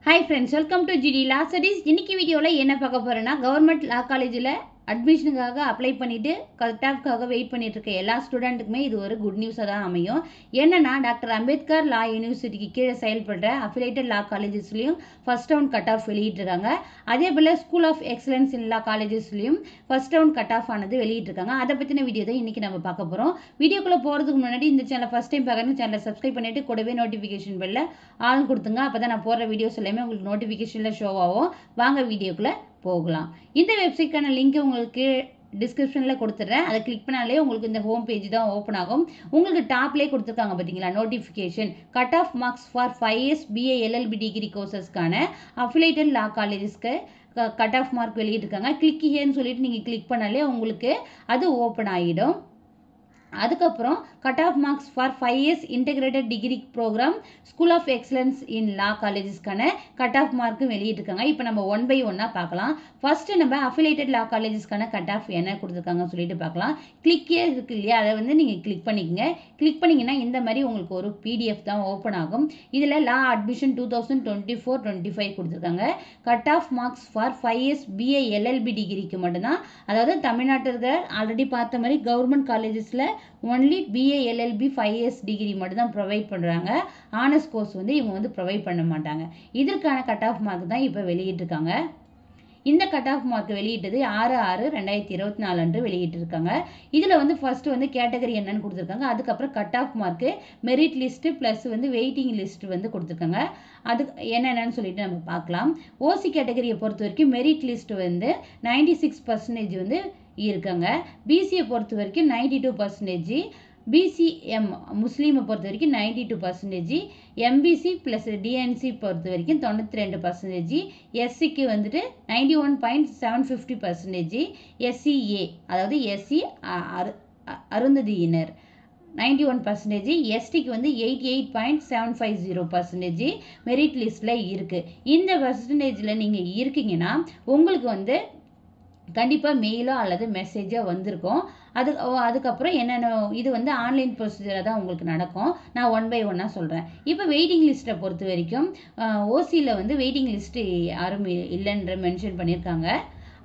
Hi friends, welcome to GD Law Studies. இன்னைக்கு வீடியோல என்ன பார்க்க போறேன்னா கவர்மெண்ட் லா காலேஜில் அட்மிஷனுக்காக அப்ளை பண்ணிட்டு கட்டாஃப்காக வெயிட் பண்ணிட்டு இருக்க எல்லா ஸ்டூடெண்ட்டுக்குமே இது ஒரு குட் நியூஸாக தான் அமையும். என்னன்னா டாக்டர் அம்பேத்கர் லா யூனிவர்சிட்டிக்கு கீழே செயல்படுற அஃபிலேட்டட் லா காலேஜஸ்லையும் ஃபர்ஸ்ட் ரவுண்ட் கட் ஆஃப் வெளியிட்டிருக்காங்க. அதே போல் school of excellence in law காலேஜஸ்லையும் ஃபர்ஸ்ட் ரவுண்ட் கட் ஆஃப் ஆனது வெளியிட்டிருக்காங்க. அதை பற்றின வீடியோ தான் இன்னைக்கு நம்ம பார்க்க போகிறோம். வீடியோக்குள்ளே போகிறதுக்கு முன்னாடி இந்த சேனலை ஃபர்ஸ்ட் டைம் பார்க்குறேன், சேனலை சப்ஸ்கிரைப் பண்ணிட்டு கூடவே நோட்டிஃபிகேஷன் பெல்ல ஆன் கொடுத்துங்க. அப்போ தான் நான் போடுற வீடியோஸ் எல்லாமே உங்களுக்கு நோட்டிஃபிகேஷனில் ஷோ ஆகும். வாங்க வீடியோக்குள்ளே போகலாம். இந்த வெப்சைட்கான லிங்க் உங்களுக்கு டிஸ்கிரிப்ஷனில் கொடுத்துட்றேன். அதை கிளிக் பண்ணாலே உங்களுக்கு இந்த ஹோம் பேஜ் தான் ஓப்பன் ஆகும். உங்களுக்கு டாப்லேயே கொடுத்துருக்காங்க பார்த்தீங்களா, notification cut off marks for 5 years BA LLB degree கோர்சஸ்க்கான அஃபிலேட்டட் லா காலேஜஸ்க்கு கட் ஆஃப் மார்க் வெளியிட்டிருக்காங்க. கிளிக் ஹியர்னு சொல்லிட்டு நீங்கள் கிளிக் பண்ணாலே உங்களுக்கு அது ஓப்பன் ஆகிடும். அதுக்கப்புறம் cut off marks for 5 years integrated degree programme school of excellence in law காலேஜஸ்க்கான கட் ஆஃப் மார்க்கும் வெளியிட்டிருக்காங்க. இப்போ நம்ம ஒன் பை ஒன்னாக பார்க்கலாம். ஃபர்ஸ்ட் நம்ம அஃபிலேட்டட் லா காலேஜஸ்க்கான கட் ஆஃப் என்ன கொடுத்துருக்காங்கன்னு சொல்லிட்டு பார்க்கலாம். கிளிக்கே இருக்கு இல்லையா, அதை வந்து நீங்கள் கிளிக் பண்ணிக்கங்க. கிளிக் பண்ணிங்கன்னா இந்த மாதிரி உங்களுக்கு ஒரு பிடிஎஃப் தான் ஓப்பன் ஆகும். இதில் லா அட்மிஷன் 2024-25 கொடுத்துருக்காங்க. Cut off marks for 5 years BA LLB டிகிரிக்கு மட்டும்தான், அதாவது தமிழ்நாட்டில் ஆல்ரெடி பார்த்த மாதிரி கவர்மெண்ட் காலேஜஸில் only BA LLB 5 years degree மட்டும் தான் ப்ரொவைட் பண்ணுறாங்க. ஆனர்ஸ் கோர்ஸ் வந்து இவங்க வந்து ப்ரொவைட் பண்ண மாட்டாங்க. இதற்கான கட் ஆஃப் மார்க் தான் இப்போ வெளியிட்டிருக்காங்க. இந்த கட் ஆஃப் மார்க் வெளியிட்டது 6/6/2024 அன்று வெளியிட்டிருக்காங்க. இதில் வந்து ஃபர்ஸ்ட் வந்து கேட்டகரி என்னன்னு கொடுத்துருக்காங்க. அதுக்கப்புறம் cut of mark, merit list plus வந்து வெயிட்டிங் லிஸ்ட் வந்து கொடுத்துருக்காங்க. அது என்னென்னு சொல்லிட்டு நம்ம பார்க்கலாம். ஓசி கேட்டகரியை பொறுத்த வரைக்கும் மெரிட் லிஸ்ட் வந்து 96% வந்து இருக்காங்க. பிசியை பொறுத்த வரைக்கும் 92%, பிசிஎம் முஸ்லீமை பொறுத்த வரைக்கும் 92%, எம்பிசி ப்ளஸ் டிஎன்சி பொறுத்த வரைக்கும் 92%, எஸ்சிக்கு வந்துட்டு 91.750%, எஸ்சிஏ அதாவது எஸ்சி அருந்ததியினர் 91%, எஸ்டிக்கு வந்து 88.750% மெரிட் லிஸ்ட்டில் இருக்குது. இந்த பர்சன்டேஜில் நீங்கள் இருக்கீங்கன்னா உங்களுக்கு வந்து கண்டிப்பாக மெயிலோ அல்லது மெசேஜோ வந்திருக்கும். அதுக்கப்புறம் என்னென்ன இது வந்து ஆன்லைன் ப்ரொசீஜராக தான் உங்களுக்கு நடக்கும். நான் ஒன் பை ஒன்னாக சொல்கிறேன். இப்போ வெயிட்டிங் லிஸ்ட்டை பொறுத்த வரைக்கும் ஓசியில் வந்து வெயிட்டிங் லிஸ்ட்டு யாரும் இல்லைன்ற மென்ஷன் பண்ணியிருக்காங்க.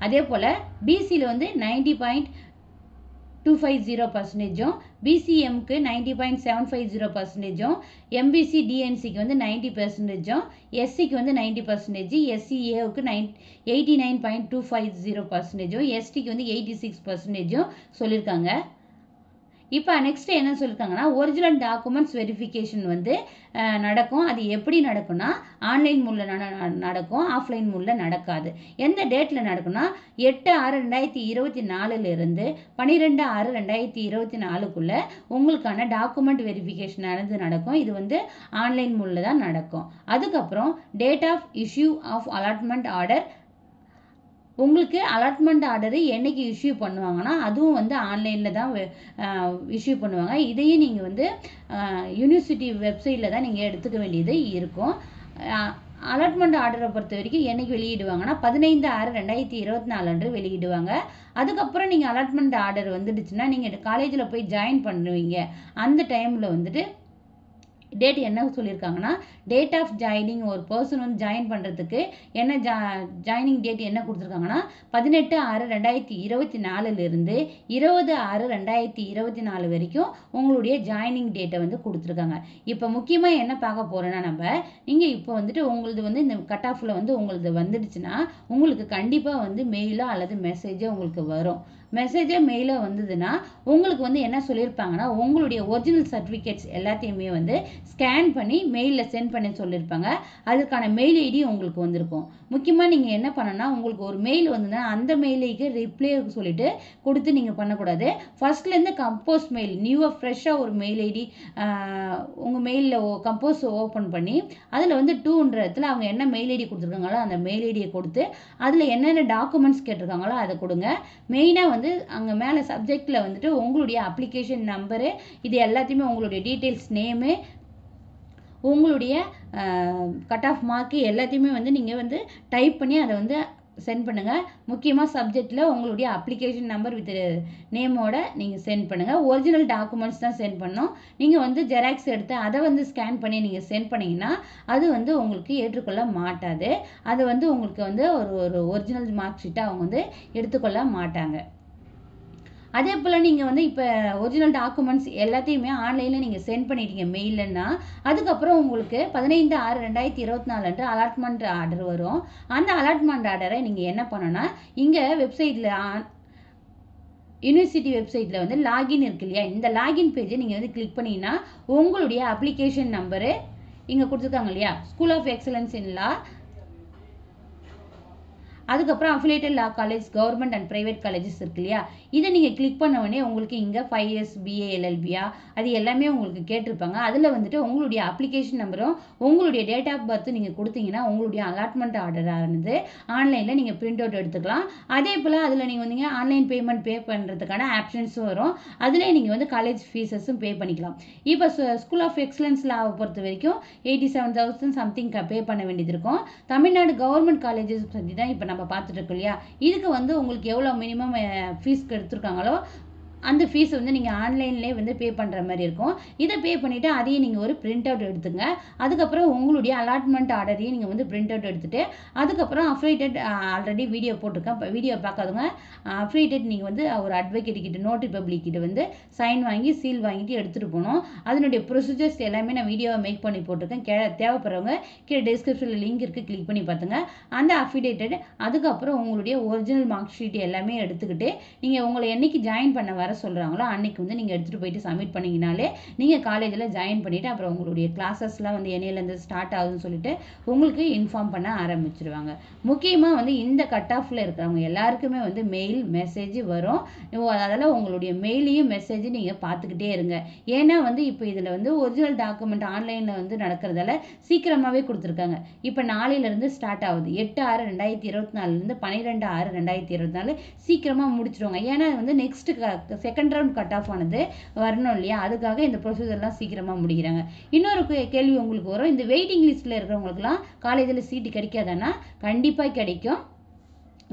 அதே போல் பிசியில் வந்து 90.250%, பிசிஎம்க்கு 90.750%, எம்பிசி டிஎன்சிக்கு வந்து 90%, எஸ்சிக்கு வந்து 90%, எஸ்சிஏவுக்கு 89.250%, எஸ்டிக்கு வந்து 86% சொல்லியிருக்காங்க. இப்போ நெக்ஸ்ட் என்ன சொல்லியிருக்காங்கன்னா, ஒரிஜினல் டாக்குமெண்ட்ஸ் வெரிஃபிகேஷன் வந்து நடக்கும். அது எப்படி நடக்கும்னா ஆன்லைன் மூலம் நடக்கும், ஆஃப்லைன் மூலம் நடக்காது. எந்த டேட்டில் நடக்கும்னா 8/6/2024 12/6/2024 உங்களுக்கான டாக்குமெண்ட் வெரிஃபிகேஷன் நடக்கும். இது வந்து ஆன்லைன் மூலம் தான் நடக்கும். அதுக்கப்புறம் date of issue of allotment order, உங்களுக்கு அலாட்மெண்ட் ஆர்டரு என்னைக்கு இஷ்யூ பண்ணுவாங்கன்னா அதுவும் வந்து ஆன்லைனில் தான் இஷ்யூ பண்ணுவாங்க. இதையும் நீங்கள் வந்து யூனிவர்சிட்டி வெப்சைட்டில் தான் நீங்கள் எடுத்துக்க வேண்டியது இருக்கும். அலாட்மெண்ட் ஆர்டரை பொறுத்த வரைக்கும் என்னைக்கு வெளியிடுவாங்கன்னா 15/6/2024 அன்று வெளியிடுவாங்க. அதுக்கப்புறம் நீங்கள் அலாட்மெண்ட் ஆர்டர் வந்துடுச்சுன்னா நீங்கள் காலேஜில் போய் ஜாயின் பண்ணுவீங்க. அந்த டைமில் வந்துட்டு டேட் என்ன சொல்லியிருக்காங்கன்னா, டேட் ஆஃப் ஜாயினிங், ஒரு பர்சன் வந்து ஜாயின் பண்ணுறதுக்கு என்ன ஜாயினிங் டேட் என்ன கொடுத்துருக்காங்கன்னா 18/6/2024 20/6/2024 வரைக்கும் உங்களுடைய ஜாயினிங் டேட்டை வந்து கொடுத்துருக்காங்க. இப்போ முக்கியமாக என்ன பார்க்க போகிறோன்னா, நீங்கள் இப்போ வந்துட்டு உங்களது வந்து இந்த கட் ஆஃபில் வந்து உங்களது வந்துடுச்சுன்னா உங்களுக்கு கண்டிப்பாக வந்து மெயிலோ அல்லது மெசேஜோ உங்களுக்கு வரும். மெசேஜோ மெயிலோ வந்ததுன்னா உங்களுக்கு வந்து என்ன சொல்லியிருப்பாங்கன்னா, உங்களுடைய ஒரிஜினல் சர்டிஃபிகேட்ஸ் எல்லாத்தையுமே வந்து ஸ்கேன் பண்ணி மெயிலில் சென்ட் பண்ணி சொல்லியிருப்பாங்க. அதுக்கான மெயில் ஐடி உங்களுக்கு வந்திருக்கும். முக்கியமாக நீங்கள் என்ன பண்ணணும்னா, உங்களுக்கு ஒரு மெயில் வந்ததுன்னா அந்த மெயிலுக்கு ரிப்ளை சொல்லிட்டு கொடுத்து நீங்கள் பண்ணக்கூடாது. ஃபர்ஸ்ட்லேருந்து கம்போஸ் மெயில், நியூவாக ஃப்ரெஷ்ஷாக ஒரு மெயில் ஐடி உங்கள் மெயிலில் கம்போஸ் ஓப்பன் பண்ணி அதில் வந்து 2ன்ற இடத்துல அவங்க என்ன மெயில் ஐடி கொடுத்துருக்காங்களோ அந்த மெயில் ஐடியை கொடுத்து அதில் என்னென்ன டாக்குமெண்ட்ஸ் கேட்டிருக்காங்களோ அதை கொடுங்க. மெயினாக வந்து அங்கே மேலே சப்ஜெக்டில் வந்துட்டு உங்களுடைய அப்ளிகேஷன் நம்பரு, இது எல்லாத்தையுமே உங்களுடைய டீட்டெயில்ஸ், நேமு, உங்களுடைய கட் ஆஃப் மார்க்கு எல்லாத்தையுமே வந்து நீங்கள் வந்து டைப் பண்ணி அதை வந்து சென்ட் பண்ணுங்கள். முக்கியமாக சப்ஜெக்டில் உங்களுடைய அப்ளிகேஷன் நம்பர் வித் நேமோட நீங்கள் சென்ட் பண்ணுங்கள். ஒரிஜினல் டாக்குமெண்ட்ஸ் தான் சென்ட் பண்ணணும். நீங்கள் வந்து ஜெராக்ஸ் எடுத்து அதை வந்து ஸ்கேன் பண்ணி நீங்கள் சென்ட் பண்ணிங்கன்னா அது வந்து உங்களுக்கு ஏற்றுக்கொள்ள மாட்டாது. அது வந்து உங்களுக்கு வந்து ஒரு ஒரிஜினல் மார்க் ஷீட்டை அவங்க வந்து எடுத்துக்கொள்ள மாட்டாங்க. அதே போல் நீங்கள் வந்து இப்போ ஒரிஜினல் டாக்குமெண்ட்ஸ் எல்லாத்தையுமே ஆன்லைனில் நீங்கள் சென்ட் பண்ணிட்டீங்க மெயிலன்னா, அதுக்கப்புறம் உங்களுக்கு 15/6/2024 அன்று அலாட்மெண்ட் ஆர்டர் வரும். அந்த அலாட்மெண்ட் ஆர்டரை நீங்கள் என்ன பண்ணணும்னா, இங்கே வெப்சைட்டில் யூனிவர்சிட்டி வெப்சைட்டில் வந்து லாகின் இருக்கு இல்லையா, இந்த லாகின் பேஜை நீங்கள் வந்து கிளிக் பண்ணிங்கன்னா உங்களுடைய அப்ளிகேஷன் நம்பரு இங்கே கொடுத்துருக்காங்க இல்லையா, ஸ்கூல் ஆஃப் எக்ஸலன்ஸ் இன் லா, அதுக்கப்புறம் affiliated law college government and private colleges இருக்கு இல்லையா, இதை நீங்கள் கிளிக் பண்ண உடனே உங்களுக்கு இங்கே 5 years BA LLBயா அது எல்லாமே உங்களுக்கு கேட்டிருப்பாங்க. அதில் வந்துட்டு உங்களுடைய அப்ளிகேஷன் நம்பரும் உங்களுடைய டேட் ஆஃப் பர்த் நீங்கள் கொடுத்தீங்கன்னா உங்களுடைய அலாட்மெண்ட் ஆர்டர் ஆனது ஆன்லைனில் நீங்கள் பிரிண்ட் அவுட் எடுத்துக்கலாம். அதே போல் அதில் நீங்கள் வந்தீங்க ஆன்லைன் பேமெண்ட் பே பண்ணுறதுக்கான ஆப்ஷன்ஸும் வரும். அதிலே நீங்கள் வந்து காலேஜ் ஃபீஸஸும் பே பண்ணிக்கலாம். இப்போ ஸ்கூல் ஆஃப் எக்ஸலன்ஸ் லாவை பொறுத்த வரைக்கும் 87,000 சம்திங் பே பண்ண வேண்டியது இருக்கும். தமிழ்நாடு கவர்மெண்ட் காலேஜஸ் பற்றி தான் இப்போ நம்ம பார்த்துட்டு இருக்கோம் இல்லையா, இதுக்கு வந்து உங்களுக்கு எவ்வளோ மினிமம் ஃபீஸ்க்கு எடுத்துருக்காங்களோ அந்த ஃபீஸ் வந்து நீங்கள் ஆன்லைன்லேயே வந்து பே பண்ணுற மாதிரி இருக்கும். இதை பே பண்ணிவிட்டு அதையும் நீங்கள் ஒரு பிரிண்ட் அவுட் எடுத்துங்க. அதுக்கப்புறம் உங்களுடைய அலாட்மெண்ட் ஆர்டரையும் நீங்கள் வந்து பிரிண்ட் அவுட் எடுத்துகிட்டு அதுக்கப்புறம் அஃபிலியேட்டட் ஆல்ரெடி வீடியோ போட்டிருக்கேன், வீடியோ பார்க்காதவங்க அஃபிலியேட்டட் நீங்கள் வந்து ஒரு அட்வொகேட் கிட்ட நோட்டரி பப்ளிக் கிட்ட வந்து சைன் வாங்கி சீல் வாங்கிட்டு எடுத்துகிட்டு போகணும். அதனுடைய ப்ரொசீஜர்ஸ் எல்லாமே நான் வீடியோவை மேக் பண்ணி போட்டிருக்கேன். தேவைப்படுறவங்க கீழே டிஸ்கிரிப்ஷனில் லிங்க் இருக்குது, கிளிக் பண்ணி பார்த்துங்க. அந்த அஃபிலியேட்டட் அதுக்கப்புறம் உங்களுடைய ஒரிஜினல் மார்க் ஷீட் எல்லாமே எடுத்துக்கிட்டு நீங்கள் உங்களை என்னைக்கு ஜாயின் பண்ண வர சொல்கிறாங்களோ அன்னைக்கு வந்து நீங்கள் எடுத்துகிட்டு போயிட்டு சப்மிட் பண்ணிங்கனாலே நீங்கள் காலேஜில் ஜாயின் பண்ணிவிட்டு அப்புறம் உங்களுடைய கிளாஸஸ்லாம் வந்து என்னையிலேருந்து ஸ்டார்ட் ஆகுதுன்னு சொல்லிட்டு உங்களுக்கு இன்ஃபார்ம் பண்ண ஆரம்பிச்சிருவாங்க. முக்கியமாக வந்து இந்த கட் ஆஃபில் இருக்கிறவங்க எல்லாருக்குமே வந்து மெயில் மெசேஜ் வரும். அதெல்லாம் உங்களுடைய மெயிலையும் மெசேஜ் நீங்கள் பார்த்துக்கிட்டே இருங்க. ஏன்னா வந்து இப்போ இதில் வந்து ஒரிஜினல் டாக்குமெண்ட் ஆன்லைனில் வந்து நடக்கிறதால சீக்கிரமாகவே கொடுத்துருக்காங்க. இப்போ நாளையிலேருந்து ஸ்டார்ட் ஆகுது. 8/6/2024 12/6/2024 சீக்கிரமாக முடிச்சிடுவாங்க. ஏன்னா வந்து next second round cut off ஆனது வரணும் இல்லையா, அதுக்காக இந்த ப்ரொசீஜர்லாம் சீக்கிரமாக முடிக்கிறாங்க. இன்னொரு கேள்வி உங்களுக்கு வரும், இந்த வெயிட்டிங் லிஸ்ட்டில் இருக்கிறவங்களுக்குலாம் காலேஜில் சீட்டு கிடைக்காதானா? கண்டிப்பாக கிடைக்கும்.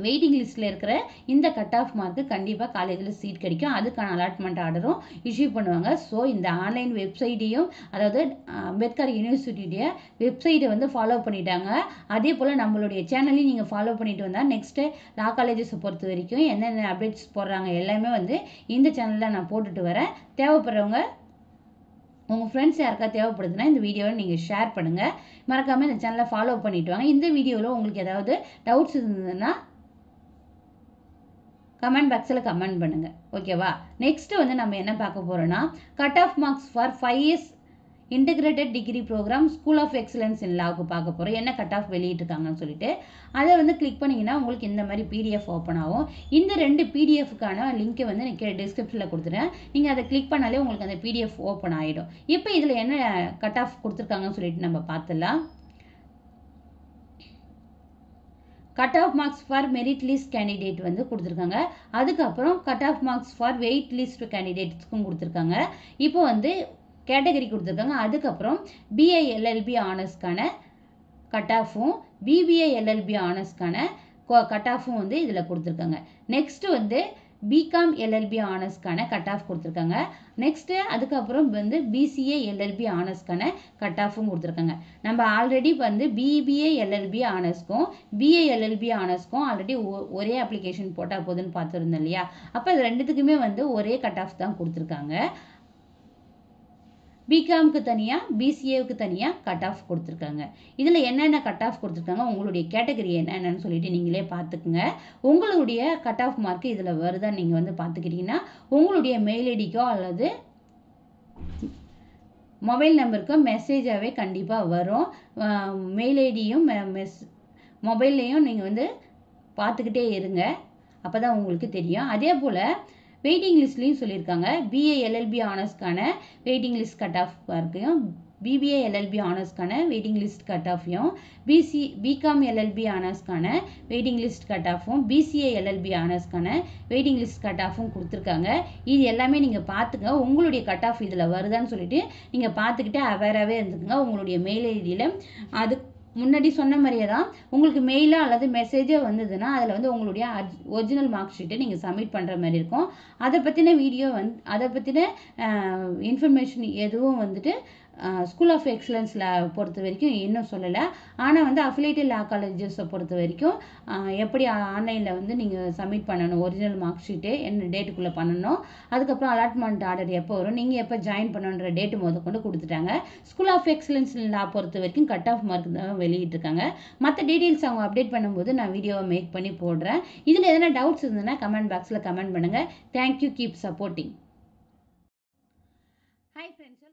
வெயிட்டிங் லிஸ்ட்டில் இருக்கிற இந்த கட் ஆஃப் மார்க்கு கண்டிப்பாக காலேஜில் சீட் கிடைக்கும். அதுக்கான அலாட்மெண்ட் ஆர்டரும் இஷ்யூ பண்ணுவாங்க. ஸோ இந்த ஆன்லைன் வெப்சைட்டையும் அதாவது அம்பேத்கர் யூனிவர்சிட்டியுடைய வெப்சைட்டை வந்து ஃபாலோ பண்ணிட்டாங்க. அதே போல் நம்மளுடைய சேனலையும் நீங்கள் ஃபாலோ பண்ணிட்டு வந்தால் நெக்ஸ்ட்டு லா காலேஜஸை பொறுத்த வரைக்கும் என்னென்ன அப்டேட்ஸ் போடுறாங்க எல்லாமே வந்து இந்த சேனலில் நான் போட்டுட்டு வரேன். தேவைப்படுறவங்க உங்கள் ஃப்ரெண்ட்ஸ் யாருக்காவது தேவைப்படுதுன்னா இந்த வீடியோவை நீங்கள் ஷேர் பண்ணுங்கள். மறக்காமல் இந்த சேனலை ஃபாலோ பண்ணிவிட்டு வாங்க. இந்த வீடியோவில் உங்களுக்கு ஏதாவது டவுட்ஸ் இருந்ததுன்னா கமெண்ட் பாக்ஸில் கமெண்ட் பண்ணுங்கள், ஓகேவா? நெக்ஸ்ட்டு வந்து நம்ம என்ன பார்க்க போகிறோன்னா cut off marks for 5 years integrated degree programme school of excellence in லாவுக்கு பார்க்க போகிறோம். என்ன கட் ஆஃப் வெளியிட்டிருக்காங்கன்னு சொல்லிட்டு அதை வந்து கிளிக் பண்ணிங்கன்னா உங்களுக்கு இந்த மாதிரி PDF ஓப்பன் ஆகும். இந்த 2 PDFக்கான லிங்க்கை வந்து நான் டிஸ்கிரிப்ஷனில் கொடுத்துறேன். நீங்கள் அதை கிளிக் பண்ணாலே உங்களுக்கு அந்த PDF ஓப்பன் ஆகிடும். இப்போ இதில் என்ன கட் ஆஃப் கொடுத்துருக்காங்கன்னு சொல்லிட்டு நம்ம பார்த்துடலாம். Cut off marks for merit list candidate வந்து கொடுத்துருக்காங்க. அதுக்கப்புறம் cut off marks for wait list கேண்டிடேட்ஸ்க்கும் கொடுத்துருக்காங்க. இப்போ வந்து கேட்டகரி கொடுத்துருக்காங்க. அதுக்கப்புறம் BA LLB ஆனர்ஸ்க்கான கட் ஆஃபும் BBA LLB ஆனர்ஸ்க்கான கட் ஆஃபும் வந்து இதில் கொடுத்துருக்காங்க. நெக்ஸ்ட்டு வந்து BCom LLB ஆனர்ஸ்க்கான கட் ஆஃப் கொடுத்துருக்காங்க. நெக்ஸ்ட்டு அதுக்கப்புறம் வந்து BCA LLB ஆனர்ஸ்க்கான கட் ஆஃபும் கொடுத்துருக்காங்க. நம்ம ஆல்ரெடி வந்து BBA LLB ஆனர்ஸ்க்கும் BA LLB ஆனர்ஸ்க்கும் ஆல்ரெடி ஒரே அப்ளிகேஷன் போட்டால் போதுன்னு பார்த்துருந்தோம் இல்லையா, அப்போ இது ரெண்டுத்துக்குமே வந்து ஒரே கட் ஆஃப் தான் கொடுத்துருக்காங்க. பிகாம்க்கு தனியாக BCAவுக்கு தனியாக கட் ஆஃப் கொடுத்துருக்காங்க. இதில் என்னென்ன கட் ஆஃப் கொடுத்துருக்காங்க, உங்களுடைய கேட்டகரி என்னென்னு சொல்லிட்டு நீங்களே பார்த்துக்குங்க. உங்களுடைய கட் ஆஃப் மார்க்கு இதில் வருதான்னு நீங்கள் வந்து பார்த்துக்கிட்டிங்கன்னா உங்களுடைய மெயில் ஐடிக்கோ அல்லது மொபைல் நம்பருக்கோ மெசேஜாகவே கண்டிப்பாக வரும். மெயில் ஐடியும் மொபைல்லையும் நீங்கள் வந்து பார்த்துக்கிட்டே இருங்க, அப்போ தான் உங்களுக்கு தெரியும். அதே போல் வெயிட்டிங் லிஸ்ட்லேயும் சொல்லியிருக்காங்க. BA LLB ஆனர்ஸ்க்கான வெயிட்டிங் லிஸ்ட் கட் ஆஃப் பார்க்கையும் BBA LLB ஆனர்ஸ்க்கான வெயிட்டிங் லிஸ்ட் கட் ஆஃபையும் BCom LLB ஆனர்ஸ்க்கான வெயிட்டிங் லிஸ்ட் கட் ஆஃபும் BCA LLB ஆனர்ஸ்க்கான வெயிட்டிங் லிஸ்ட் கட் ஆஃபும் கொடுத்துருக்காங்க. இது எல்லாமே நீங்கள் பார்த்துங்க. உங்களுடைய கட் ஆஃப் இதில் வருதான்னு சொல்லிட்டு நீங்கள் பார்த்துக்கிட்டு அவேராகவே இருந்துக்குங்க. உங்களுடைய மெயில் ஐடியில் முன்னாடி சொன்ன மாதிரியே தான் உங்களுக்கு மெயிலோ அல்லது மெசேஜோ வந்ததுன்னா அதில் வந்து உங்களுடைய ஒரிஜினல் மார்க் ஷீட்டை நீங்கள் சப்மிட் பண்ணுற மாதிரி இருக்கும். அதை பற்றின வீடியோ அதை பற்றின இன்ஃபர்மேஷன் எதுவும் வந்துட்டு ஸ்கூல் ஆஃப் எக்ஸலன்ஸில் பொறுத்த வரைக்கும் இன்னும் சொல்லலை. ஆனால் வந்து அஃபிலியேட்டட் லா காலேஜஸை பொறுத்த வரைக்கும் எப்படி ஆன்லைனில் வந்து நீங்கள் சப்மிட் பண்ணணும் ஒரிஜினல் மார்க் ஷீட்டு என்ன டேட்டுக்குள்ளே பண்ணணும், அதுக்கப்புறம் அலாட்மெண்ட் ஆர்டர் எப்போ வரும், நீங்கள் எப்போ ஜாயின் பண்ணணுன்ற டேட்டு கொண்டு கொடுத்துட்டாங்க. ஸ்கூல் ஆஃப் எக்ஸலன்ஸ் லா பொறுத்த வரைக்கும் கட் ஆஃப் மார்க் தான் வெளியிட்டிருக்காங்க. மற்ற டீட்டெயில்ஸ் அவங்க அப்டேட் பண்ணும்போது நான் வீடியோவை மேக் பண்ணி போடுறேன். இதில் எதனா டவுட்ஸ் இருந்ததுன்னா கமெண்ட் பாக்ஸில் கமெண்ட் பண்ணுங்கள். Thank you, keep supporting. Hi friends.